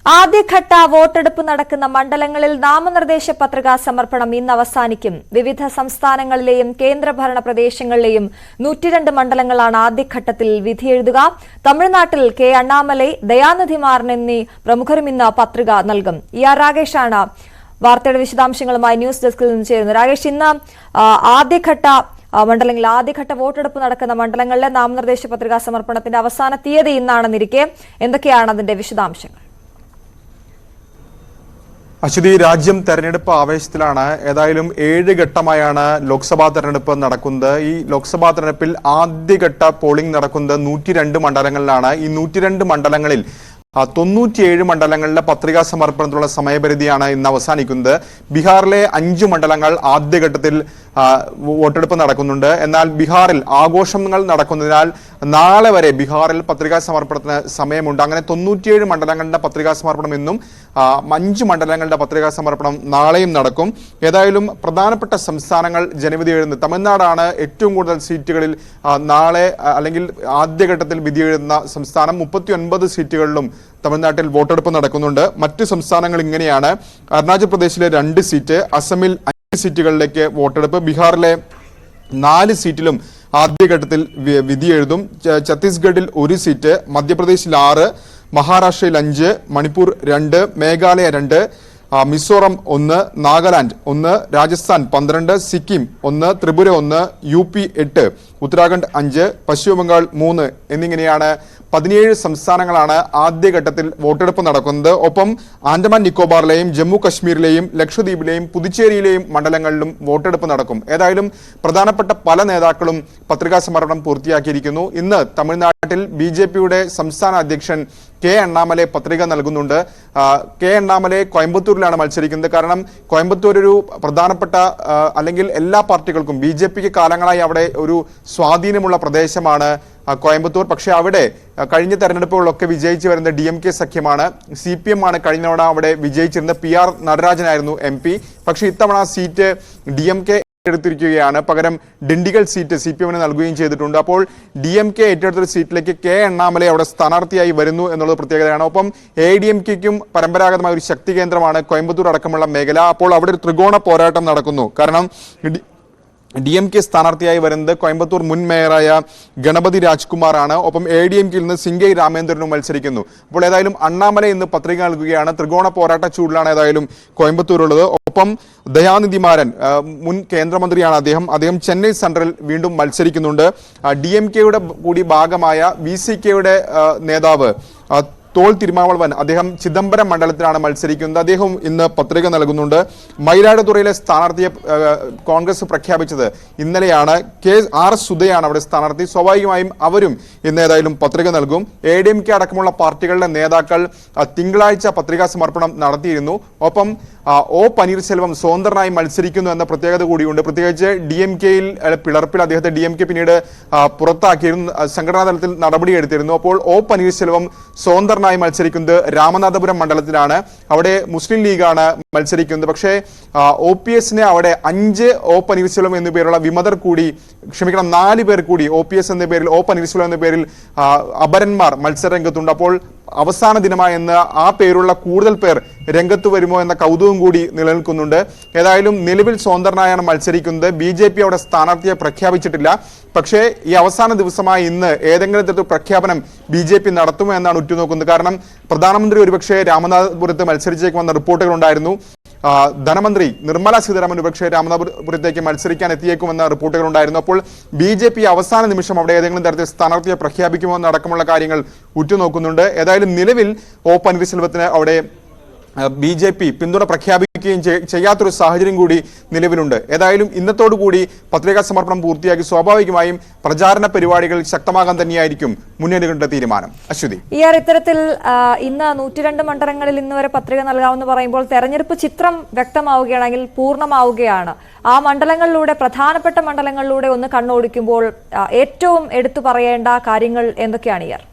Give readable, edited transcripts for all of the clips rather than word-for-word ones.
ആദ്യഘട്ട വോട്ടെടുപ്പ് നടക്കുന്ന മണ്ഡലങ്ങളിൽ നാമനിർദ്ദേശ പത്രികാ സമർപ്പണം ഇന്ന് അവസാനിക്കും. വിവിധ സംസ്ഥാനങ്ങളിലെയും കേന്ദ്രഭരണ പ്രദേശങ്ങളിലെയും 102 മണ്ഡലങ്ങളാണ് ആദ്യഘട്ടത്തിൽ വിധിയെഴുതുക. തമിഴ്നാട്ടിൽ കെ അണ്ണാമലൈ, ദയാനിധി മാറൻ എന്നീ പ്രമുഖരും ഇന്ന് പത്രിക നൽകും. രാകേഷാണ് വാർത്തയുടെ വിശദാംശങ്ങളുമായി ന്യൂസ് ഡെസ്കിൽ നിന്ന് ചേരുന്നത്. രാകേഷ്, ഇന്ന് ആദ്യഘട്ട വോട്ടെടുപ്പ് നടക്കുന്ന മണ്ഡലങ്ങളിലെ നാമനിർദ്ദേശ പത്രികാ സമർപ്പണത്തിന്റെ അവസാന തീയതി ഇന്നാണെന്നിരിക്കെ എന്തൊക്കെയാണ് അതിന്റെ വിശദാംശങ്ങൾ? അശ്വതി, രാജ്യം തെരഞ്ഞെടുപ്പ് ആവേശത്തിലാണ്. ഏതായാലും 7 ഘട്ടമായാണ് ലോക്സഭാ തെരഞ്ഞെടുപ്പ് നടക്കുന്നത്. ഈ ലോക്സഭാ തെരഞ്ഞെടുപ്പിൽ ആദ്യഘട്ട പോളിംഗ് നടക്കുന്നത് 102 മണ്ഡലങ്ങളിലാണ്. ഈ 102 മണ്ഡലങ്ങളിൽ 97 മണ്ഡലങ്ങളിലെ പത്രികാ സമർപ്പണത്തിലുള്ള സമയപരിധിയാണ് ഇന്ന് അവസാനിക്കുന്നത്. ബീഹാറിലെ 5 മണ്ഡലങ്ങൾ ആദ്യഘട്ടത്തിൽ വോട്ടെടുപ്പ് നടക്കുന്നുണ്ട്. എന്നാൽ ബീഹാറിൽ ആഘോഷങ്ങൾ നടക്കുന്നതിനാൽ നാളെ വരെ ബീഹാറിൽ പത്രികാ സമർപ്പണത്തിന് സമയമുണ്ട്. അങ്ങനെ 97 മണ്ഡലങ്ങളുടെ പത്രികാ സമർപ്പണം ഇന്നും 5 മണ്ഡലങ്ങളുടെ പത്രികാ സമർപ്പണം നാളെയും നടക്കും. ഏതായാലും പ്രധാനപ്പെട്ട സംസ്ഥാനങ്ങൾ ജനവിധി എഴുതുന്നത് തമിഴ്നാടാണ്. ഏറ്റവും കൂടുതൽ സീറ്റുകളിൽ നാളെ അല്ലെങ്കിൽ ആദ്യഘട്ടത്തിൽ വിധി എഴുതുന്ന സംസ്ഥാനം. 39 സീറ്റുകളിലും തമിഴ്നാട്ടിൽ വോട്ടെടുപ്പ് നടക്കുന്നുണ്ട്. മറ്റ് സംസ്ഥാനങ്ങൾ ഇങ്ങനെയാണ്: അരുണാചൽ പ്രദേശിലെ 2 സീറ്റ്, അസമിൽ 5 സീറ്റുകളിലേക്ക് വോട്ടെടുപ്പ്, ബീഹാറിലെ 4 സീറ്റിലും ആദ്യഘട്ടത്തിൽ വിധി എഴുതും, ഛത്തീസ്ഗഡിൽ 1 സീറ്റ്, മധ്യപ്രദേശിൽ 6, മഹാരാഷ്ട്രയിൽ 5, മണിപ്പൂർ 2, മേഘാലയ 2, മിസോറം 1, നാഗാലാൻഡ് 1, രാജസ്ഥാൻ 12, സിക്കിം 1, ത്രിപുര 1, UP 8, ഉത്തരാഖണ്ഡ് 5, പശ്ചിമ ബംഗാൾ 3 എന്നിങ്ങനെയാണ് 17 സംസ്ഥാനങ്ങളാണ് ആദ്യഘട്ടത്തിൽ വോട്ടെടുപ്പ് നടക്കുന്നത്. ഒപ്പം ആൻഡമാൻ നിക്കോബാറിലെയും ജമ്മു കശ്മീരിലെയും ലക്ഷദ്വീപിലെയും പുതുച്ചേരിയിലെയും മണ്ഡലങ്ങളിലും വോട്ടെടുപ്പ് നടക്കും. ഏതായാലും പ്രധാനപ്പെട്ട പല നേതാക്കളും പത്രികാ സമർപ്പണം പൂർത്തിയാക്കിയിരിക്കുന്നു. ഇന്ന് തമിഴ്നാട്ടിൽ BJPയുടെ സംസ്ഥാന അധ്യക്ഷൻ കെ അണ്ണാമലൈ പത്രിക നൽകുന്നുണ്ട്. കെ അണ്ണാമലൈ കോയമ്പത്തൂരിലാണ് മത്സരിക്കുന്നത്. കാരണം കോയമ്പത്തൂർ ഒരു പ്രധാനപ്പെട്ട അല്ലെങ്കിൽ എല്ലാ പാർട്ടികൾക്കും BJPക്ക് കാലങ്ങളായി അവിടെ ഒരു സ്വാധീനമുള്ള പ്രദേശമാണ് കോയമ്പത്തൂർ. പക്ഷേ അവിടെ കഴിഞ്ഞ തെരഞ്ഞെടുപ്പുകളിലൊക്കെ വിജയിച്ചു വരുന്ന DMK സഖ്യമാണ്. CPM ആണ് കഴിഞ്ഞ തവണ അവിടെ വിജയിച്ചിരുന്ന PR നടരാജനായിരുന്നു MP. പക്ഷേ ഇത്തവണ സീറ്റ് DMK എടുത്തിരിക്കുകയാണ്. പകരം ഡിണ്ടിഗൽ സീറ്റ് CPM നൽകുകയും ചെയ്തിട്ടുണ്ട്. അപ്പോൾ DMK ഏറ്റെടുത്തൊരു സീറ്റിലേക്ക് കെ അണ്ണാമലൈ അവിടെ സ്ഥാനാർത്ഥിയായി വരുന്നു എന്നുള്ളത് പ്രത്യേകതയാണ്. ഒപ്പം ADMKയ്ക്കും പരമ്പരാഗതമായ ഒരു ശക്തി കേന്ദ്രമാണ് കോയമ്പത്തൂർ അടക്കമുള്ള മേഖല. അപ്പോൾ അവിടെ ഒരു ത്രികോണ പോരാട്ടം നടക്കുന്നു. കാരണം DMK സ്ഥാനാർത്ഥിയായി വരുന്നത് കോയമ്പത്തൂർ മുൻ മേയറായ ഗണപതി രാജ്കുമാറാണ്. ഒപ്പം ADMKയിൽ നിന്ന് സിംഗൈ രാമേന്ദ്രനും മത്സരിക്കുന്നു. അപ്പോൾ ഏതായാലും അണ്ണാമലൈ ഇന്ന് പത്രിക നൽകുകയാണ്. ത്രികോണ പോരാട്ട ചൂടിലാണ് ഏതായാലും കോയമ്പത്തൂരുള്ളത്. ഒപ്പം ദയാനിധി മാറൻ മുൻ കേന്ദ്രമന്ത്രിയാണ് അദ്ദേഹം ചെന്നൈ സെൻട്രൽ വീണ്ടും മത്സരിക്കുന്നുണ്ട്. DMKയുടെ കൂടി ഭാഗമായ VCKയുടെ നേതാവ് തോൾ തിരുമാവളവൻ അദ്ദേഹം ചിദംബരം മണ്ഡലത്തിലാണ് മത്സരിക്കുന്നത്. അദ്ദേഹം ഇന്ന് പത്രിക നൽകുന്നുണ്ട്. മയിലാടുതുറയിലെ സ്ഥാനാർത്ഥിയെ കോൺഗ്രസ് പ്രഖ്യാപിച്ചത് ഇന്നലെയാണ്. R സുധയാണ് അവിടെ സ്ഥാനാർത്ഥി. സ്വാഭാവികമായും അവരും ഇന്ന് ഏതായാലും പത്രിക നൽകും. ADMK അടക്കമുള്ള പാർട്ടികളുടെ നേതാക്കൾ തിങ്കളാഴ്ച പത്രികാ സമർപ്പണം നടത്തിയിരുന്നു. ഒപ്പം O പനീർശെൽവം സ്വതന്ത്രനായി മത്സരിക്കുന്നു എന്ന പ്രത്യേകത കൂടിയുണ്ട്. പ്രത്യേകിച്ച് DMKയിൽ പിളർപ്പിൽ അദ്ദേഹത്തെ DMK പിന്നീട് പുറത്താക്കിയിരുന്നു, സംഘടനാ തലത്തിൽ നടപടിയെടുത്തിരുന്നു. അപ്പോൾ O പനീർശെൽവം സ്വതന്ത്രനായി മത്സരിക്കുന്നത് രാമനാഥപുരം മണ്ഡലത്തിലാണ്. അവിടെ മുസ്ലിം ലീഗാണ് മത്സരിക്കുന്നത്. പക്ഷേ OPSനെ അവിടെ 5 O പനീർശെൽവം എന്നു പേരുള്ള വിമതർ കൂടി 4 പേർ കൂടി OPS എന്ന പേരിൽ O പനീർശെൽവം എന്ന പേരിൽ അപരന്മാർ മത്സരരംഗത്തുണ്ട്. അപ്പോൾ അവസാന ദിനമായി എന്ന് ആ പേരുള്ള കൂടുതൽ പേർ രംഗത്ത് വരുമോ എന്ന കൗതുകം കൂടി നിലനിൽക്കുന്നുണ്ട്. ഏതായാലും നിലവിൽ സ്വതന്ത്രനായാണ് മത്സരിക്കുന്നത്. BJP അവിടെ സ്ഥാനാർത്ഥിയെ പ്രഖ്യാപിച്ചിട്ടില്ല. പക്ഷേ ഈ അവസാന ദിവസമായി ഇന്ന് ഏതെങ്കിലും തരത്തിൽ പ്രഖ്യാപനം BJP നടത്തുമോ എന്നാണ് ഉറ്റുനോക്കുന്നത്. കാരണം പ്രധാനമന്ത്രി ഒരുപക്ഷെ രാമനാഥപുരത്ത് മത്സരിച്ചേക്കുമെന്ന റിപ്പോർട്ടുകൾ ഉണ്ടായിരുന്നു. ധനമന്ത്രി നിർമ്മല സീതാരാമൻ ഒരുപക്ഷെ രാമനാഥപുരത്തേക്ക് മത്സരിക്കാൻ എത്തിയേക്കുമെന്ന റിപ്പോർട്ടുകൾ ഉണ്ടായിരുന്നു. അപ്പോൾ BJP അവസാന നിമിഷം അവിടെ ഏതെങ്കിലും തരത്തിൽ സ്ഥാനാർത്ഥിയെ പ്രഖ്യാപിക്കുമോ എന്നടക്കമുള്ള കാര്യങ്ങൾ ഉറ്റുനോക്കുന്നുണ്ട്. ഏതായാലും നിലവിൽ O പനീർശെൽവത്തിന് അവിടെ BJP പിന്തുണ പ്രഖ്യാപിക്കുകയും ചെയ്യാത്തൊരു സാഹചര്യം കൂടി നിലവിലുണ്ട്. ഏതായാലും ഇന്നത്തോടുകൂടി പത്രികാ സമർപ്പണം പൂർത്തിയാക്കി സ്വാഭാവികമായും പ്രചാരണ പരിപാടികൾ ശക്തമാകാൻ തന്നെയായിരിക്കും മുന്നണികളുടെ തീരുമാനം. അശ്വതി, ഇത്തരത്തിൽ ഇന്ന് 102 മണ്ഡലങ്ങളിൽ ഇന്ന് വരെ പത്രിക നൽകാമെന്ന് പറയുമ്പോൾ തെരഞ്ഞെടുപ്പ് ചിത്രം വ്യക്തമാവുകയാണെങ്കിൽ പൂർണ്ണമാവുകയാണ്. ആ മണ്ഡലങ്ങളിലൂടെ, പ്രധാനപ്പെട്ട മണ്ഡലങ്ങളിലൂടെ ഒന്ന് കണ്ണോടിക്കുമ്പോൾ ഏറ്റവും എടുത്തു പറയേണ്ട കാര്യങ്ങൾ എന്തൊക്കെയാണ്?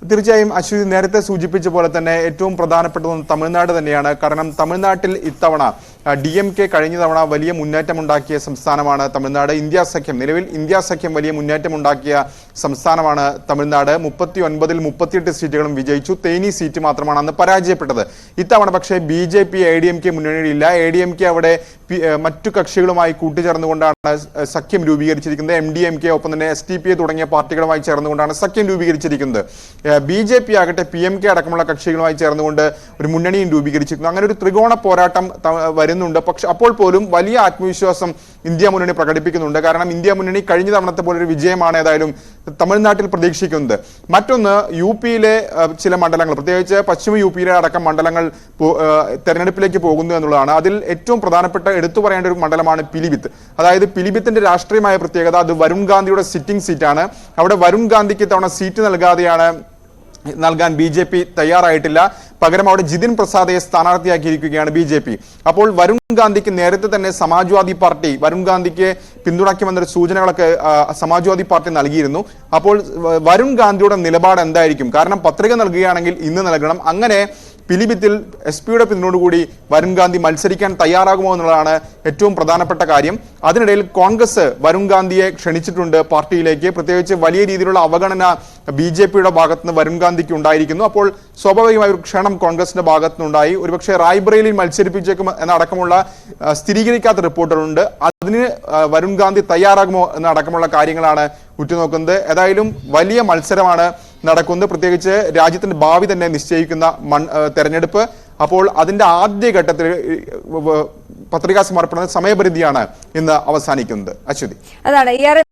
തീർച്ചയായും അശ്വതി നേരത്തെ സൂചിപ്പിച്ച പോലെ തന്നെ ഏറ്റവും പ്രധാനപ്പെട്ട ഒന്ന് തമിഴ്നാട് തന്നെയാണ്. കാരണം തമിഴ്നാട്ടിൽ ഇത്തവണ DMK കഴിഞ്ഞ തവണ വലിയ മുന്നേറ്റമുണ്ടാക്കിയ സംസ്ഥാനമാണ് തമിഴ്നാട്. നിലവിൽ ഇന്ത്യ സഖ്യം വലിയ മുന്നേറ്റമുണ്ടാക്കിയ സംസ്ഥാനമാണ് തമിഴ്നാട്. 39ൽ 38 സീറ്റുകളും വിജയിച്ചു. തേനി സീറ്റ് മാത്രമാണ് അന്ന് പരാജയപ്പെട്ടത്. ഇത്തവണ പക്ഷേ BJP ADMK മുന്നണിയിലില്ല. ADMK അവിടെ മറ്റു കക്ഷികളുമായി കൂട്ടിച്ചേർന്നുകൊണ്ടാണ് സഖ്യം രൂപീകരിച്ചിരിക്കുന്നത്. MDMK ഒപ്പം തന്നെ STPA തുടങ്ങിയ പാർട്ടികളുമായി ചേർന്നുകൊണ്ടാണ് സഖ്യം രൂപീകരിച്ചിരിക്കുന്നത്. BJP ആകട്ടെ PMK അടക്കമുള്ള കക്ഷികളുമായി ചേർന്നുകൊണ്ട് ഒരു മുന്നണിയും രൂപീകരിച്ചിരിക്കുന്നു. അങ്ങനെ ഒരു ത്രികോണ പോരാട്ടം വരുന്നുണ്ട്. പക്ഷെ അപ്പോൾ പോലും വലിയ ആത്മവിശ്വാസം ഇന്ത്യ മുന്നണി പ്രകടിപ്പിക്കുന്നുണ്ട്. കാരണം ഇന്ത്യ മുന്നണി കഴിഞ്ഞ തവണത്തെ പോലെ ഒരു വിജയമാണ് ഏതായാലും തമിഴ്നാട്ടിൽ പ്രതീക്ഷിക്കുന്നത്. മറ്റൊന്ന് UP-യിലെ ചില മണ്ഡലങ്ങൾ, പ്രത്യേകിച്ച് പശ്ചിമ UP-യിലെ അടക്കം മണ്ഡലങ്ങൾ തെരഞ്ഞെടുപ്പിലേക്ക് പോകുന്നു എന്നുള്ളതാണ്. അതിൽ ഏറ്റവും പ്രധാനപ്പെട്ട എടുത്തു പറയേണ്ട ഒരു മണ്ഡലമാണ് പിലിഭിത്ത്. അതായത് പിലിഭിത്തിന്റെ രാഷ്ട്രീയമായ പ്രത്യേകത അത് വരുൺ ഗാന്ധിയുടെ സിറ്റിംഗ് സീറ്റാണ്. അവിടെ വരുൺ ഗാന്ധിക്ക് തവണ സീറ്റ് നൽകാൻ BJP തയ്യാറായിട്ടില്ല. പകരം അവിടെ ജിതിൻ പ്രസാദയെ സ്ഥാനാർത്ഥിയാക്കിയിരിക്കുകയാണ് BJP. അപ്പോൾ വരുൺ ഗാന്ധിക്ക് നേരത്തെ തന്നെ സമാജ്വാദി പാർട്ടി വരുൺ ഗാന്ധിക്ക് പിന്തുണയ്ക്കുമെന്നൊരു സൂചനകളൊക്കെ സമാജ്വാദി പാർട്ടി നൽകിയിരുന്നു. അപ്പോൾ വരുൺ ഗാന്ധിയുടെ നിലപാട് എന്തായിരിക്കും? കാരണം പത്രിക നൽകുകയാണെങ്കിൽ ഇന്ന് നൽകണം. അങ്ങനെ പിലിഭിത്തിൽ SP-യുടെ പിന്തുണയോടുകൂടി വരുൺ ഗാന്ധി മത്സരിക്കാൻ തയ്യാറാകുമോ എന്നുള്ളതാണ് ഏറ്റവും പ്രധാനപ്പെട്ട കാര്യം. അതിനിടയിൽ കോൺഗ്രസ് വരുൺ ഗാന്ധിയെ ക്ഷണിച്ചിട്ടുണ്ട് പാർട്ടിയിലേക്ക്. പ്രത്യേകിച്ച് വലിയ രീതിയിലുള്ള അവഗണന BJP-യുടെ ഭാഗത്തുനിന്ന് വരുൺ ഗാന്ധിക്ക് ഉണ്ടായിരിക്കുന്നു. അപ്പോൾ സ്വാഭാവികമായ ഒരു ക്ഷണം കോൺഗ്രസിന്റെ ഭാഗത്തുനിന്നുണ്ടായി. ഒരുപക്ഷെ റായ്ബറേലിയിൽ മത്സരിപ്പിച്ചേക്കും എന്നടക്കമുള്ള സ്ഥിരീകരിക്കാത്ത റിപ്പോർട്ടുകളുണ്ട്. അതിന് വരുൺ ഗാന്ധി തയ്യാറാകുമോ എന്നടക്കമുള്ള കാര്യങ്ങളാണ് ഉറ്റുനോക്കുന്നത്. ഏതായാലും വലിയ മത്സരമാണ് നടക്കുന്നത്. പ്രത്യേകിച്ച് രാജ്യത്തിന്റെ ഭാവി തന്നെ നിശ്ചയിക്കുന്ന തെരഞ്ഞെടുപ്പ്. അപ്പോൾ അതിന്റെ ആദ്യഘട്ടത്തിൽ പത്രികാ സമർപ്പണ സമയപരിധിയാണ് ഇന്ന് അവസാനിക്കുന്നത്. അശ്വതി, അതാണ്